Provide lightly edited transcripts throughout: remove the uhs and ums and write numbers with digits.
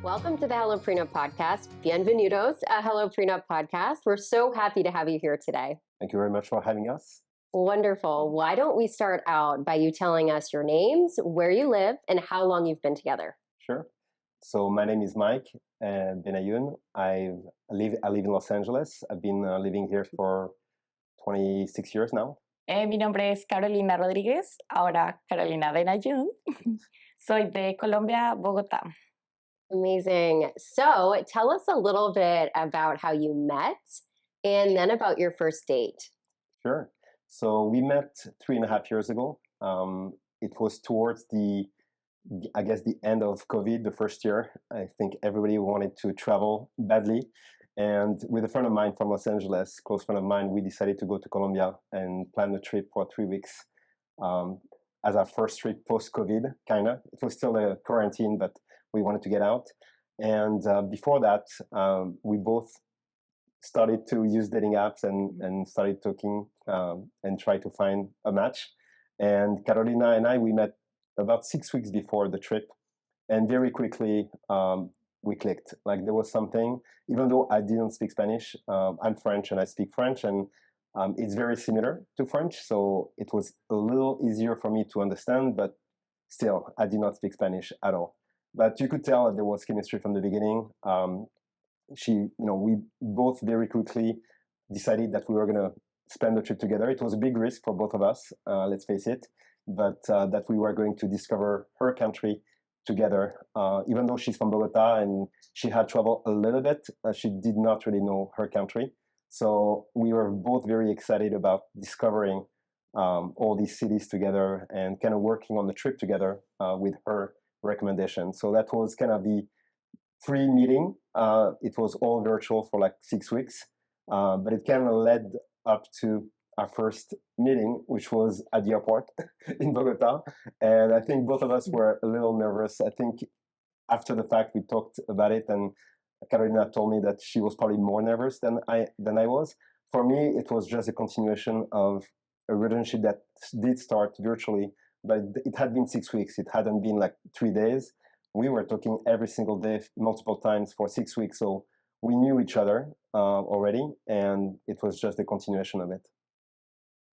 Welcome to the HelloPrenup podcast. Bienvenidos a HelloPrenup podcast. We're so happy to have you here today. Thank you very much for having us. Wonderful. Why don't we start out by you telling us your names, where you live, and how long you've been together? Sure. So my name is Mike Benayoun. I live in Los Angeles. I've been living here for 26 years now. Mi nombre es Carolina Rodríguez, ahora Carolina Benayoun. Soy de Colombia, Bogotá. Amazing. So tell us a little bit about how you met and then about your first date. Sure. So we met 3.5 years ago. It was towards the end of COVID, the first year. I think everybody wanted to travel badly. And with a friend of mine from Los Angeles, close friend of mine, we decided to go to Colombia and plan a trip for 3 weeks as our first trip post-COVID, kind of. It was still a quarantine, but we wanted to get out. And before that, we both started to use dating apps and started talking and try to find a match. And Carolina and I, we met about 6 weeks before the trip. And very quickly, we clicked. Like there was something, even though I didn't speak Spanish, I'm French and I speak French, and it's very similar to French. So it was a little easier for me to understand, but still, I did not speak Spanish at all. But you could tell that there was chemistry from the beginning. We both very quickly decided that we were going to spend the trip together. It was a big risk for both of us, let's face it, but that we were going to discover her country together. Even though she's from Bogota and she had traveled a little bit, she did not really know her country. So we were both very excited about discovering all these cities together and kind of working on the trip together with her recommendation. So that was kind of the pre-meeting. It was all virtual for like 6 weeks, but it kind of led up to our first meeting, which was at the airport in Bogota. And I think both of us were a little nervous. I think after the fact, we talked about it, and Carolina told me that she was probably more nervous than I was. For me, it was just a continuation of a relationship that did start virtually, but it had been 6 weeks. It hadn't been like 3 days. We were talking every single day, multiple times for 6 weeks. So we knew each other already, and it was just a continuation of it.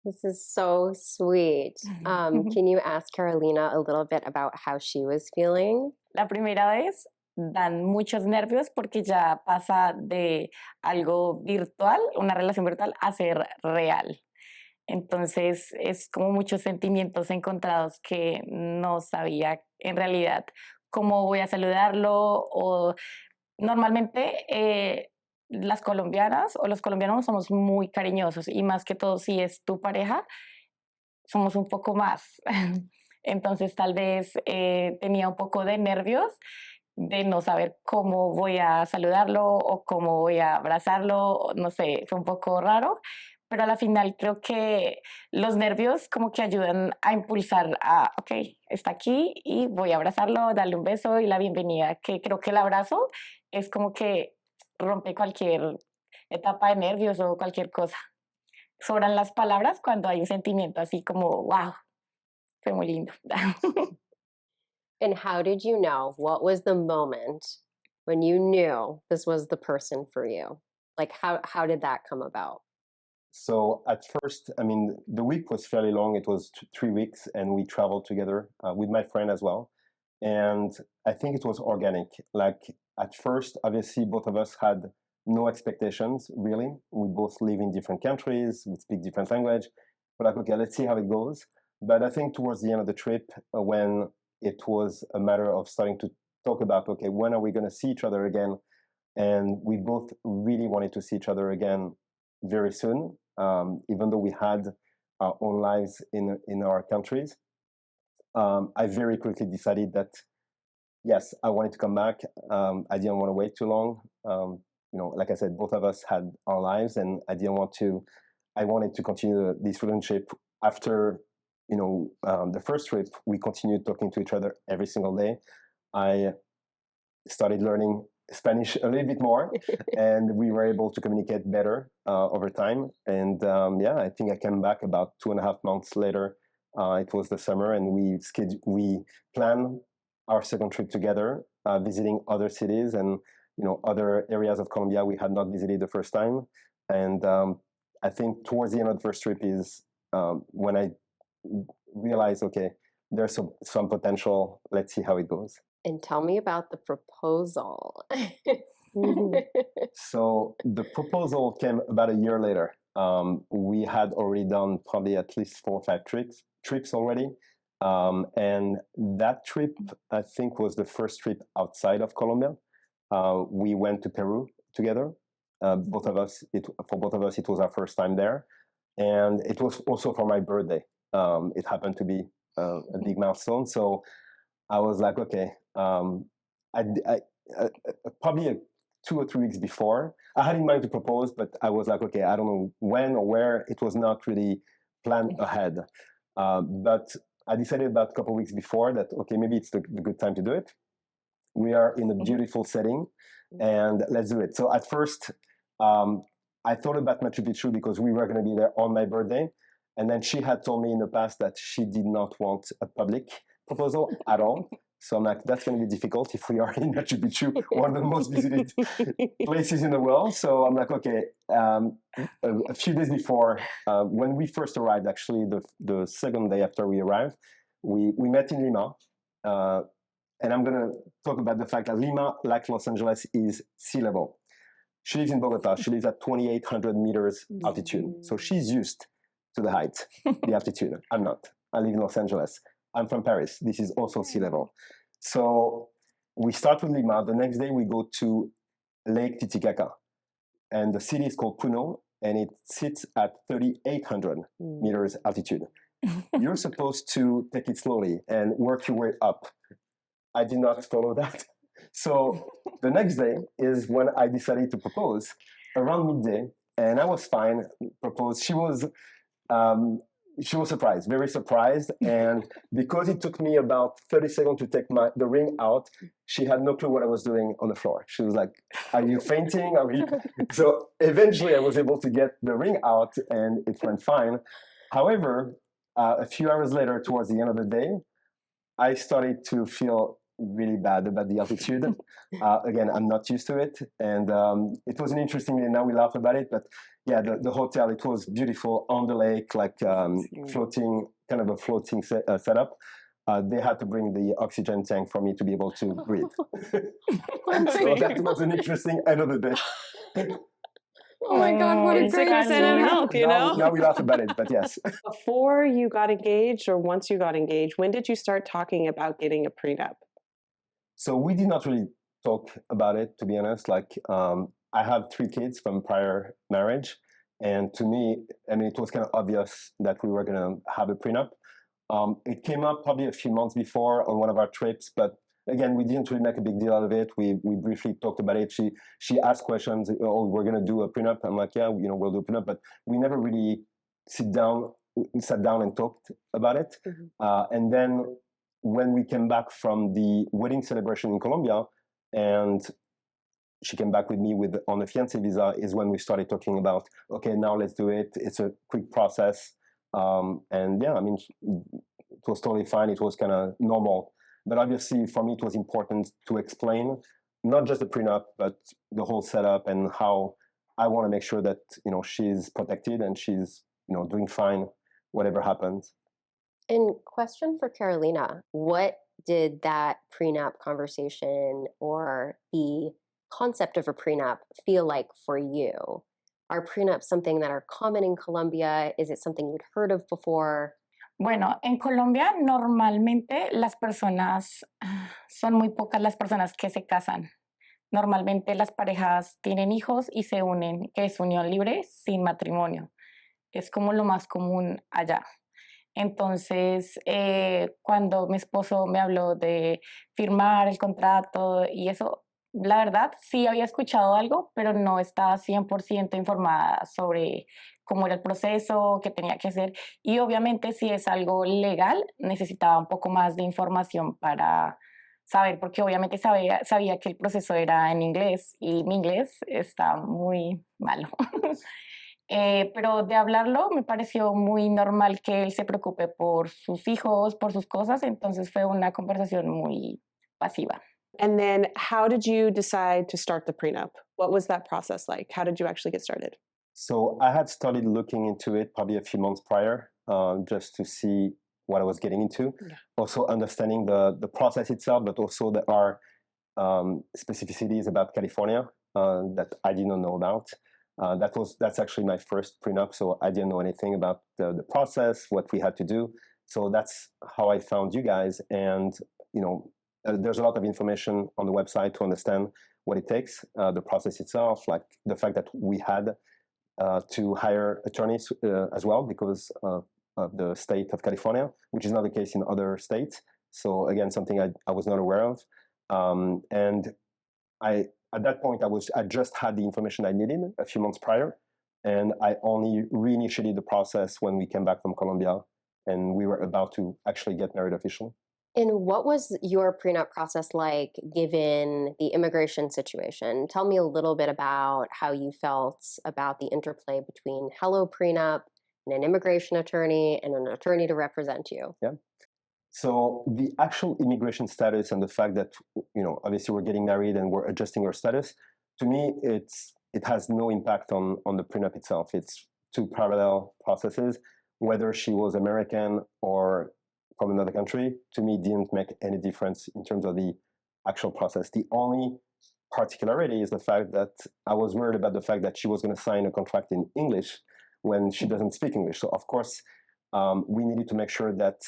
This is so sweet. Can you ask Carolina a little bit about how she was feeling? La primera vez dan muchos nervios porque ya pasa de algo virtual, una relación virtual, a ser real. Entonces es como muchos sentimientos encontrados que no sabía en realidad cómo voy a saludarlo, o normalmente las colombianas o los colombianos somos muy cariñosos, y más que todo si es tu pareja, somos un poco más. Entonces tal vez tenía un poco de nervios de no saber cómo voy a saludarlo o cómo voy a abrazarlo, no sé, fue un poco raro. Pero a la final creo que los nervios como que ayudan a impulsar a, ok, está aquí y voy a abrazarlo, darle un beso y la bienvenida, que creo que el abrazo es como que rompe cualquier etapa de nervios o cualquier cosa. Sobran las palabras cuando hay un sentimiento así como, wow, fue muy lindo. And how did you know? What was the moment when you knew this was the person for you? Like how did that come about? So at first, I mean, the week was fairly long. It was 3 weeks, and we traveled together with my friend as well. And I think it was organic. Like at first, obviously, both of us had no expectations, really. We both live in different countries, we speak different language. We're like, okay, let's see how it goes. But I think towards the end of the trip, when it was a matter of starting to talk about, okay, when are we going to see each other again? And we both really wanted to see each other again very soon, even though we had our own lives in our countries. I very quickly decided that, yes, I wanted to come back. I didn't want to wait too long. Like I said, both of us had our lives, and I wanted to continue this relationship. After, the first trip, we continued talking to each other every single day. I started learning Spanish a little bit more, and we were able to communicate better over time. And I think I came back about 2.5 months later. It was the summer, and we planned our second trip together. visiting other cities and other areas of Colombia we had not visited the first time. And I think towards the end of the first trip is when I realized, okay, there's some potential. Let's see how it goes. And tell me about the proposal. So the proposal came about a year later. We had already done probably at least 4 or 5 trips already. And that trip, I think, was the first trip outside of Colombia. We went to Peru together. Both of us, it was our first time there. And it was also for my birthday. It happened to be a big milestone. So I was like, okay, probably 2 or 3 weeks before, I had in mind to propose, but I was like, okay, I don't know when or where. It was not really planned ahead. But I decided about a couple of weeks before that, okay, maybe it's the good time to do it. We are in a beautiful setting, and let's do it. So at first, I thought about Machu Picchu because we were going to be there on my birthday. And then she had told me in the past that she did not want a public proposal at all. So I'm like, that's going to be difficult if we are in Machu Picchu, one of the most visited places in the world. So I'm like, okay, a few days before, when we first arrived, actually, the second day after we arrived, we met in Lima. And I'm going to talk about the fact that Lima, like Los Angeles, is sea level. She lives in Bogota. She lives at 2,800 meters altitude. So she's used to the height, the altitude. I'm not. I live in Los Angeles. I'm from Paris. This is also sea level. So we start with Lima. The next day we go to Lake Titicaca. And the city is called Puno, and it sits at 3,800 meters altitude. You're supposed to take it slowly and work your way up. I did not follow that. So the next day is when I decided to propose around midday, and I was fine. Proposed. She was surprised, very surprised, and because it took me about 30 seconds to take the ring out, she had no clue what I was doing on the floor. She was like, "Are you fainting? Are we?" So eventually, I was able to get the ring out, and it went fine. However, a few hours later, towards the end of the day, I started to feel really bad about the altitude. Again, I'm not used to it. And it was an interesting day. Now we laugh about it. But yeah, the hotel, it was beautiful on the lake, like floating, kind of a floating setup. They had to bring the oxygen tank for me to be able to breathe. So that was an interesting end of the day. Oh my God, what a It's great sending help, you know? Now we laugh about it, but yes. Before you got engaged or once you got engaged, when did you start talking about getting a prenup? So we did not really talk about it, to be honest. Like, I have 3 kids from prior marriage. And to me, I mean, it was kind of obvious that we were going to have a prenup. It came up probably a few months before on one of our trips, but again, we didn't really make a big deal out of it. We briefly talked about it. She asked questions. Oh, we're going to do a prenup. I'm like, yeah, we'll do a prenup. But we never really sat down and talked about it. And then when we came back from the wedding celebration in Colombia, and she came back with me on a fiancé visa, is when we started talking about, okay, now let's do it. It's a quick process. And yeah, I mean, it was totally fine. It was kind of normal. But obviously, for me, it was important to explain not just the prenup, but the whole setup and how I want to make sure that she's protected and she's doing fine, whatever happens. And question for Carolina: what did that prenup conversation or the concept of a prenup feel like for you? Are prenups something that are common in Colombia? Is it something you'd heard of before? Bueno, en Colombia normalmente las personas, son muy pocas las personas que se casan. Normalmente las parejas tienen hijos y se unen, que es unión libre sin matrimonio. Es como lo más común allá. Entonces, cuando mi esposo me habló de firmar el contrato y eso, la verdad sí había escuchado algo, pero no estaba 100% informada sobre cómo era el proceso, qué tenía que hacer. Y obviamente si es algo legal, necesitaba un poco más de información para saber, porque obviamente sabía que el proceso era en inglés y mi inglés está muy malo. Pero de hablarlo me pareció muy normal que él se preocupe por sus hijos, por sus cosas, entonces fue una conversación muy pasiva. And then how did you decide to start the prenup? What was that process like? How did you actually get started? So I had started looking into it probably a few months prior, just to see what I was getting into. Yeah. Also understanding the process itself, but also there are specificities about California that I did not know about. That's actually my first prenup, so I didn't know anything about the process, what we had to do. So that's how I found you guys, and there's a lot of information on the website to understand what it takes, the process itself, like the fact that we had to hire attorneys as well because of the state of California, which is not the case in other states. So again, something I was not aware of. And at that point, I just had the information I needed a few months prior, and I only reinitiated the process when we came back from Colombia and we were about to actually get married officially. And what was your prenup process like given the immigration situation? Tell me a little bit about how you felt about the interplay between HelloPrenup and an immigration attorney and an attorney to represent you. Yeah. So the actual immigration status and the fact that, obviously we're getting married and we're adjusting our status, to me, it has no impact on the prenup itself. It's two parallel processes. Whether she was American or from another country, to me, didn't make any difference in terms of the actual process. The only particularity is the fact that I was worried about the fact that she was going to sign a contract in English when she doesn't speak English. So of course, we needed to make sure that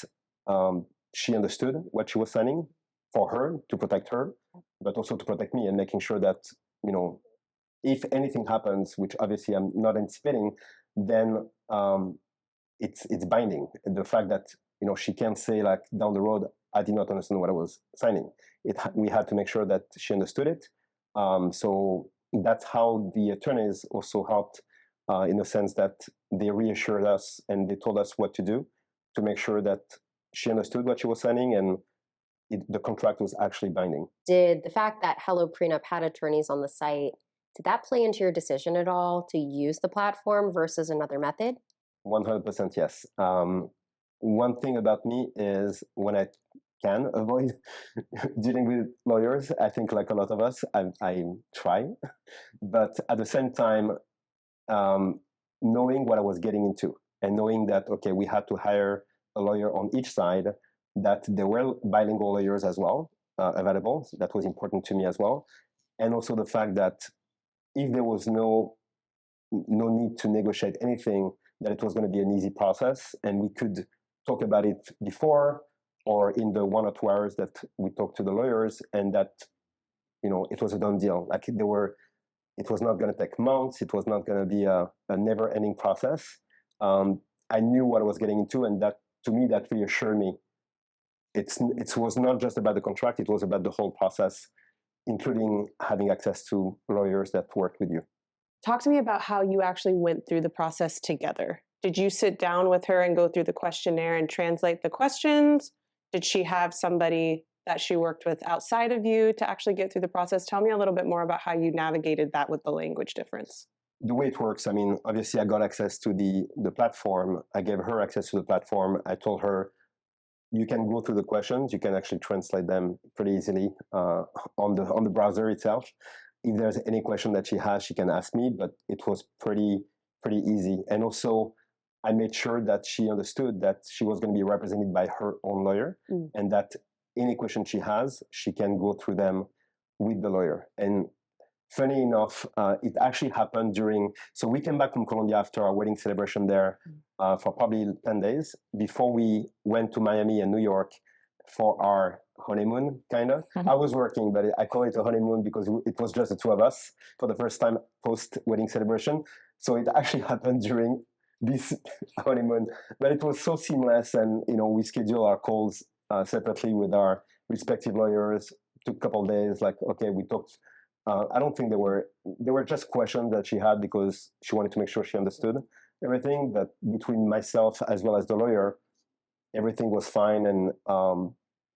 she understood what she was signing for her, to protect her, but also to protect me, and making sure that, if anything happens, which obviously I'm not anticipating, then it's binding. The fact that, she can't say like down the road, I did not understand what I was signing. We had to make sure that she understood it. So that's how the attorneys also helped, in the sense that they reassured us and they told us what to do to make sure that she understood what she was signing and the contract was actually binding. Did the fact that HelloPrenup had attorneys on the site, did that play into your decision at all to use the platform versus another method? 100% yes. One thing about me is when I can avoid dealing with lawyers, I think like a lot of us, I try. But at the same time, knowing what I was getting into and knowing that, okay, we had to hire a lawyer on each side, that there were bilingual lawyers as well available. So that was important to me as well. And also the fact that if there was no need to negotiate anything, that it was going to be an easy process and we could talk about it before or in the 1 or 2 hours that we talked to the lawyers, and that, it was a done deal. Like it was not going to take months. It was not going to be a never-ending process. I knew what I was getting into, and that, to me, that reassured me. It was not just about the contract. It was about the whole process, including having access to lawyers that worked with you. Talk to me about how you actually went through the process together. Did you sit down with her and go through the questionnaire and translate the questions? Did she have somebody that she worked with outside of you to actually get through the process? Tell me a little bit more about how you navigated that with the language difference. The way it works, obviously I got access to the platform. I gave her access to the platform. I told her, you can go through the questions. You can actually translate them pretty easily on the browser itself. If there's any question that she has, she can ask me, but it was pretty easy. And also, I made sure that she understood that she was going to be represented by her own lawyer, and that any question she has, she can go through them with the lawyer. And funny enough, it actually happened so we came back from Colombia after our wedding celebration there for probably 10 days before we went to Miami and New York for our honeymoon, kind of. I was working, but I call it a honeymoon because it was just the two of us for the first time post-wedding celebration. So it actually happened during this honeymoon, but it was so seamless, and we scheduled our calls separately with our respective lawyers. Took a couple of days. Like, okay, we talked. I don't think there were just questions that she had because she wanted to make sure she understood everything. But between myself as well as the lawyer, everything was fine, and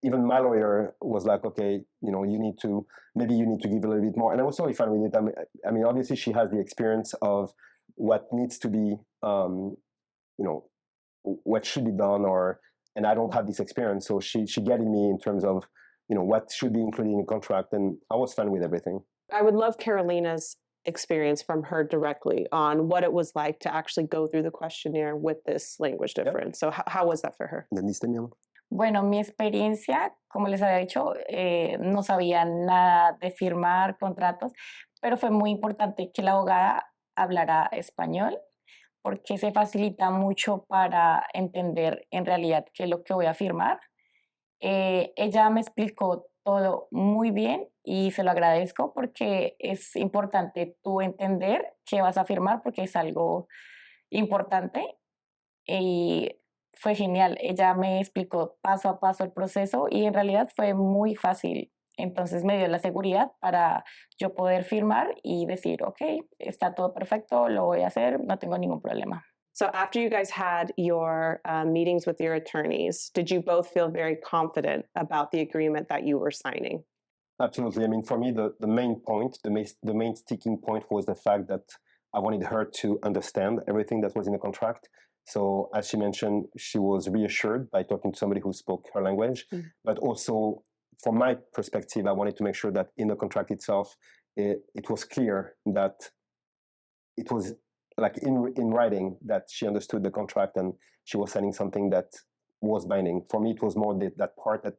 even my lawyer was like, okay, you need to give a little bit more, and I was totally fine with it. Obviously she has the experience of what needs to be, what should be done, and I don't have this experience, so she guided me in terms of what should be included in the contract, and I was fine with everything. I would love Carolina's experience from her directly on what it was like to actually go through the questionnaire with this language difference. So how was that for her? Bueno, mi experiencia, como les había dicho, no sabía nada de firmar contratos, pero fue muy importante que la abogada hablara español, porque se facilita mucho para entender en realidad qué es lo que voy a firmar. Ella me explicó todo muy bien y se lo agradezco porque es importante tú entender qué vas a firmar porque es algo importante y fue genial. Ella me explicó paso a paso el proceso y en realidad fue muy fácil. Entonces me dio la seguridad para yo poder firmar y decir, ok, está todo perfecto, lo voy a hacer, no tengo ningún problema. So after you guys had your meetings with your attorneys, did you both feel very confident about the agreement that you were signing? Absolutely. I mean, for me, the main point, the main sticking point was the fact that I wanted her to understand everything that was in the contract. So as she mentioned, she was reassured by talking to somebody who spoke her language, but also from my perspective, I wanted to make sure that in the contract itself, it was clear that it was like in writing that she understood the contract and she was signing something that was binding. For me, it was more that part that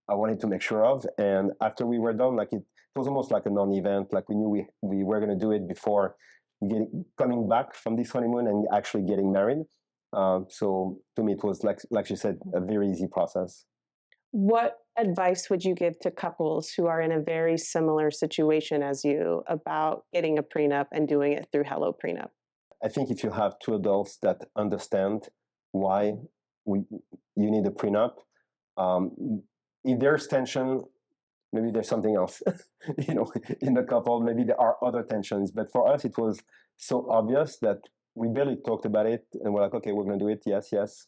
I wanted to make sure of. And after we were done, like it was almost like a non-event. Like we knew we were going to do it before coming back from this honeymoon and actually getting married. So to me, it was like she said, a very easy process. What advice would you give to couples who are in a very similar situation as you about getting a prenup and doing it through HelloPrenup? I think if you have two adults that understand why you need a prenup, if there's tension, maybe there's something else, in the couple. Maybe there are other tensions. But for us, it was so obvious that we barely talked about it, and we're like, okay, we're going to do it. Yes, yes.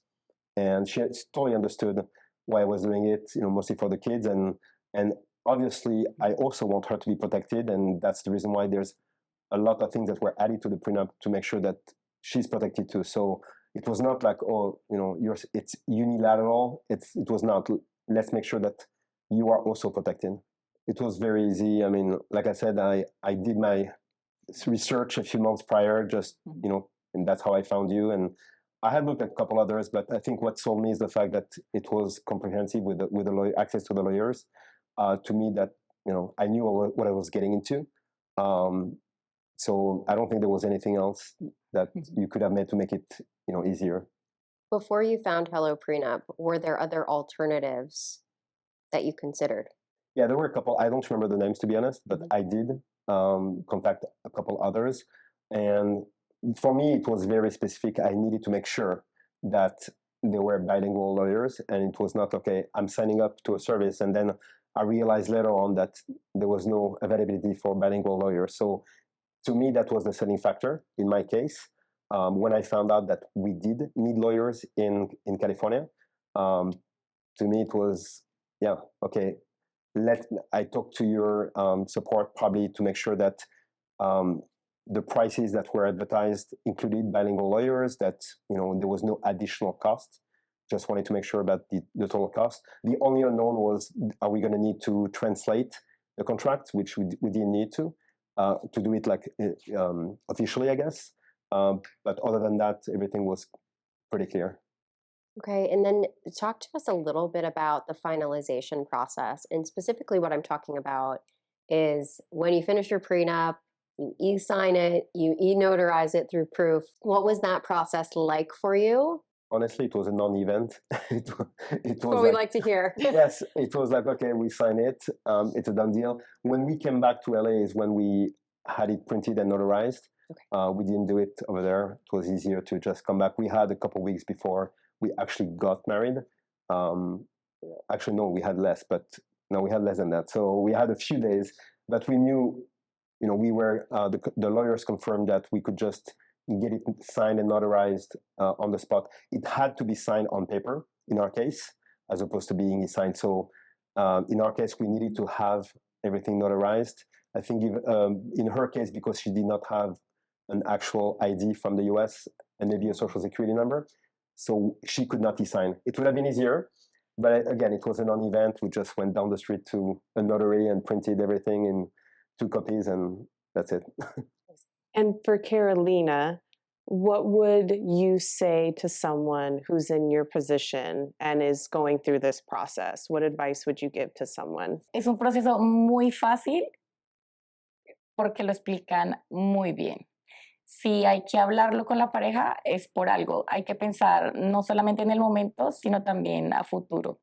And she totally understood why I was doing it, mostly for the kids. And obviously, I also want her to be protected, and that's the reason why there's a lot of things that were added to the prenup to make sure that she's protected too. So it was not like, it's unilateral. It was not, let's make sure that you are also protected. It was very easy. I mean, like I said, I did my research a few months prior, just, and that's how I found you. And I had looked at a couple others, but I think what sold me is the fact that it was comprehensive with the access to the lawyers. To me, that, I knew what I was getting into. So I don't think there was anything else that you could have made to make it, easier. Before you found HelloPrenup, were there other alternatives that you considered? Yeah, there were a couple. I don't remember the names, to be honest, but I did contact a couple others. And for me, it was very specific. I needed to make sure that there were bilingual lawyers, and it was not, okay, I'm signing up to a service, and then I realized later on that there was no availability for bilingual lawyers. So to me, that was the selling factor in my case. When I found out that we did need lawyers in California, to me it was, yeah, okay, I talked to your support probably to make sure that the prices that were advertised included bilingual lawyers, that there was no additional cost. Just wanted to make sure about the total cost. The only unknown was, are we going to need to translate the contract, which we didn't need to do it like officially, I guess. But other than that, everything was pretty clear. Okay, and then talk to us a little bit about the finalization process. And specifically what I'm talking about is when you finish your prenup, you e-sign it, you e-notarize it through proof. What was that process like for you? Honestly, it was a non-event. It was what we like to hear. Yes, it was like, okay, we sign it. It's a done deal. When we came back to LA is when we had it printed and notarized. Okay. We didn't do it over there. It was easier to just come back. We had a couple of weeks before we actually got married. Actually, no, we had less, but no, we had less than that. So we had a few days, but we knew, we were, the lawyers confirmed that we could just get it signed and notarized on the spot. It had to be signed on paper in our case, as opposed to being signed. So in our case, we needed to have everything notarized. I think in her case, because she did not have an actual ID from the US and maybe a social security number, so she could not e-sign. It would have been easier, But again, it was a non-event. We just went down the street to a notary and printed everything in 2 copies, and that's it. And for Carolina, what would you say to someone who's in your position and is going through this process? What advice would you give to someone? Es un proceso muy fácil porque lo explican muy bien. Si hay que hablarlo con la pareja, es por algo. Hay que pensar no solamente en el momento, sino también a futuro.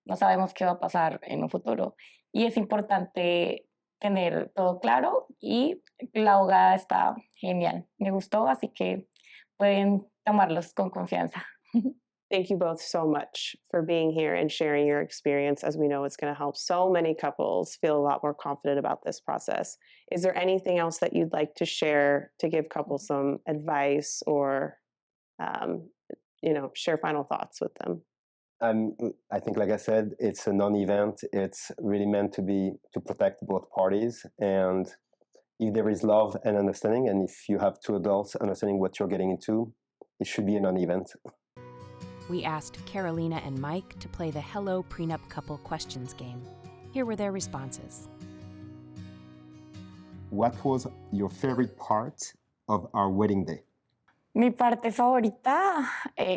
No sabemos qué va a pasar en un futuro. Y es importante tener todo claro y la abogada está genial. Me gustó, así que pueden tomarlos con confianza. Thank you both so much for being here and sharing your experience, as we know it's going to help so many couples feel a lot more confident about this process. Is there anything else that you'd like to share to give couples some advice or, share final thoughts with them? I think, like I said, it's a non-event. It's really meant to protect both parties. And if there is love and understanding, and if you have 2 adults understanding what you're getting into, it should be a non-event. We asked Carolina and Mike to play the HelloPrenup couple questions game. Here were their responses. What was your favorite part of our wedding day? Mi parte favorita,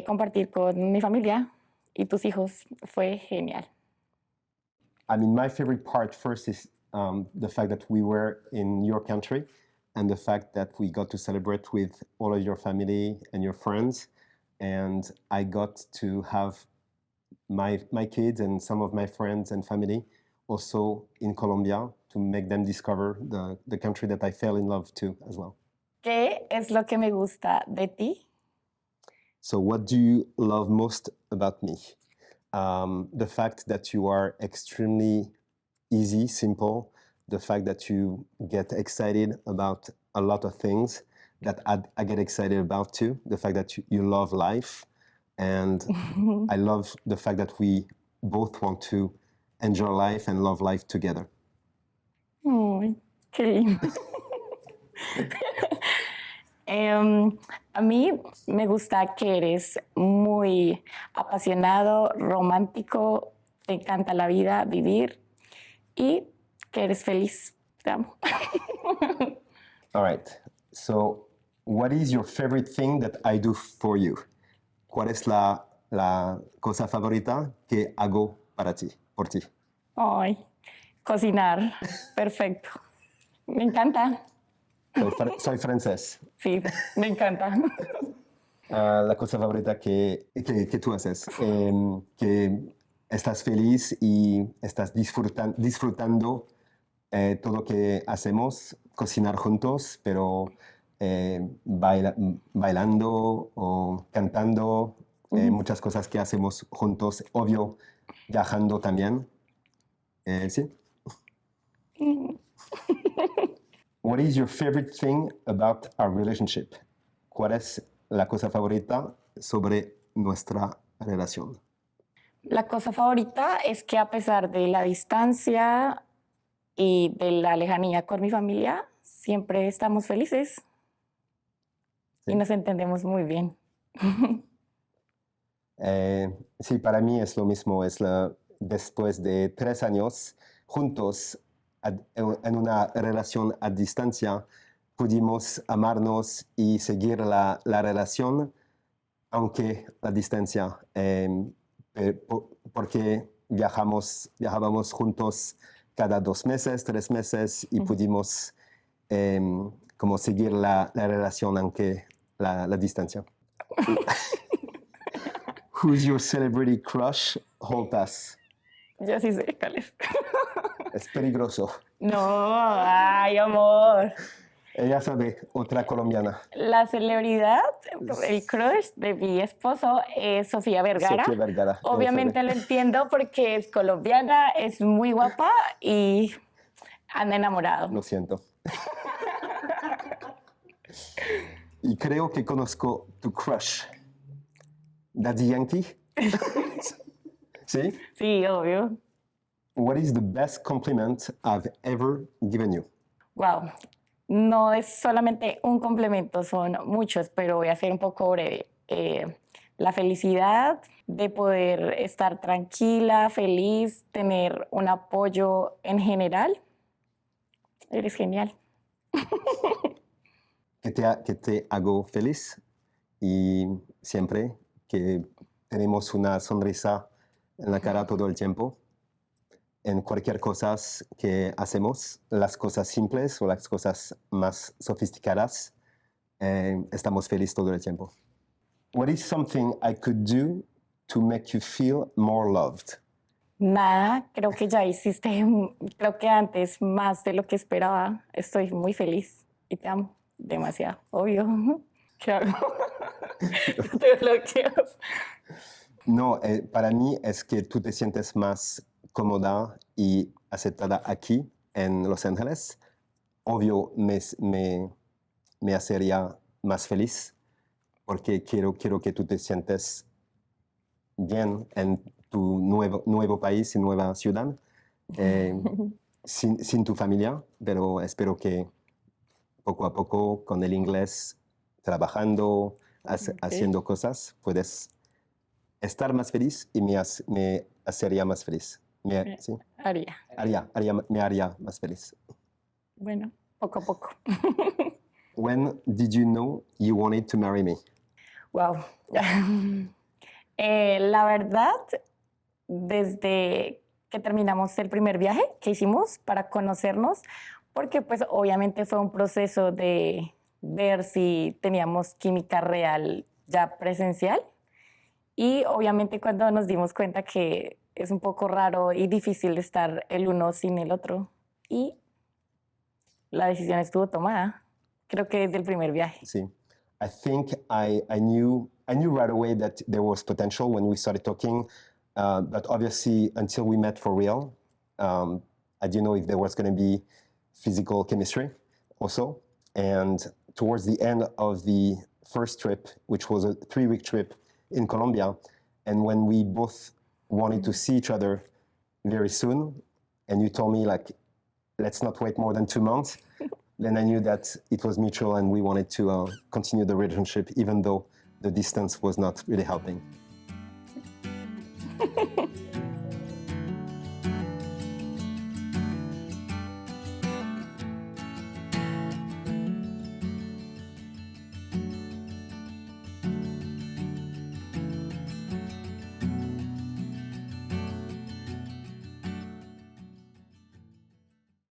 compartir con mi familia y tus hijos, fue genial. I mean, my favorite part first is the fact that we were in your country and the fact that we got to celebrate with all of your family and your friends. And I got to have my kids and some of my friends and family also in Colombia to make them discover the country that I fell in love to as well. ¿Qué es lo que me gusta de ti? So what do you love most about me? The fact that you are extremely easy, simple, the fact that you get excited about a lot of things that I get excited about too, the fact that you love life. And I love the fact that we both want to enjoy life and love life together. Ay, qué lindo. A mí me gusta que eres muy apasionado, romántico, te encanta la vida, vivir y que eres feliz. Te amo. All right. So, what is your favorite thing that I do for you? ¿Cuál es la cosa favorita que hago para ti, por ti? Ay, cocinar. Perfecto. Me encanta. Soy francés. Sí, me encanta. La cosa favorita que tú haces, que estás feliz y estás disfrutando todo lo que hacemos, cocinar juntos, pero bailando o cantando, muchas cosas que hacemos juntos, obvio, viajando también. ¿Sí? What is your favorite thing about our relationship? ¿Cuál es la cosa favorita sobre nuestra relación? La cosa favorita es que a pesar de la distancia y de la lejanía con mi familia, siempre estamos felices y nos entendemos muy bien. Sí, para mí es lo mismo. Después de 3 años juntos en una relación a distancia, pudimos amarnos y seguir la relación, aunque la distancia, porque viajábamos juntos cada 2 meses, 3 meses y pudimos como seguir la relación aunque la distancia. Who's your celebrity crush? Hold pass. Ya sí sé cuál es. Es peligroso. No, ay, amor. Ella sabe, otra colombiana. La celebridad, el crush de mi esposo es Sofía Vergara. Sofía Vergara. Obviamente lo entiendo porque es colombiana, es muy guapa y anda enamorado. Lo siento. Y creo que conozco tu crush. Daddy Yankee? ¿Sí? Sí, obvio. What is the best compliment I've ever given you? Wow. No es solamente un complemento, son muchos, pero voy a ser un poco breve. La felicidad de poder estar tranquila, feliz, tener un apoyo en general. Eres genial. Que te hago feliz y siempre que tenemos una sonrisa en la cara todo el tiempo. En cualquier cosa que hacemos, las cosas simples o las cosas más sofisticadas, estamos felices todo el tiempo. What is something I could do to make you feel more loved? Nada, creo que ya hiciste, creo que antes más de lo que esperaba. Estoy muy feliz y te amo demasiado, obvio. ¿Qué hago? Te bloqueas. No, para mí es que tú te sientes más cómoda y aceptada aquí en Los Ángeles. Obvio, me hacería más feliz porque quiero que tú te sientes bien en tu nuevo país y nueva ciudad, sin tu familia, pero espero que poco a poco con el inglés, trabajando, haciendo cosas, puedes estar más feliz y me hacería más feliz. ¿Sí? Me haría más feliz. Bueno, poco a poco. When did you know you wanted to marry me? Wow. La verdad, desde que terminamos el primer viaje que hicimos para conocernos, porque pues obviamente fue un proceso de ver si teníamos química real ya presencial. Y obviamente cuando nos dimos cuenta que es un poco raro y difícil estar el uno sin el otro. Y la decisión estuvo tomada, creo que desde el primer viaje. Sí. I think I knew right away that there was potential when we started talking, but obviously until we met for real, I didn't know if there was going to be physical chemistry also. And towards the end of the first trip, which was a 3-week trip in Colombia, and when we both wanted to see each other very soon, and you told me like, let's not wait more than 2 months, then I knew that it was mutual and we wanted to continue the relationship even though the distance was not really helping.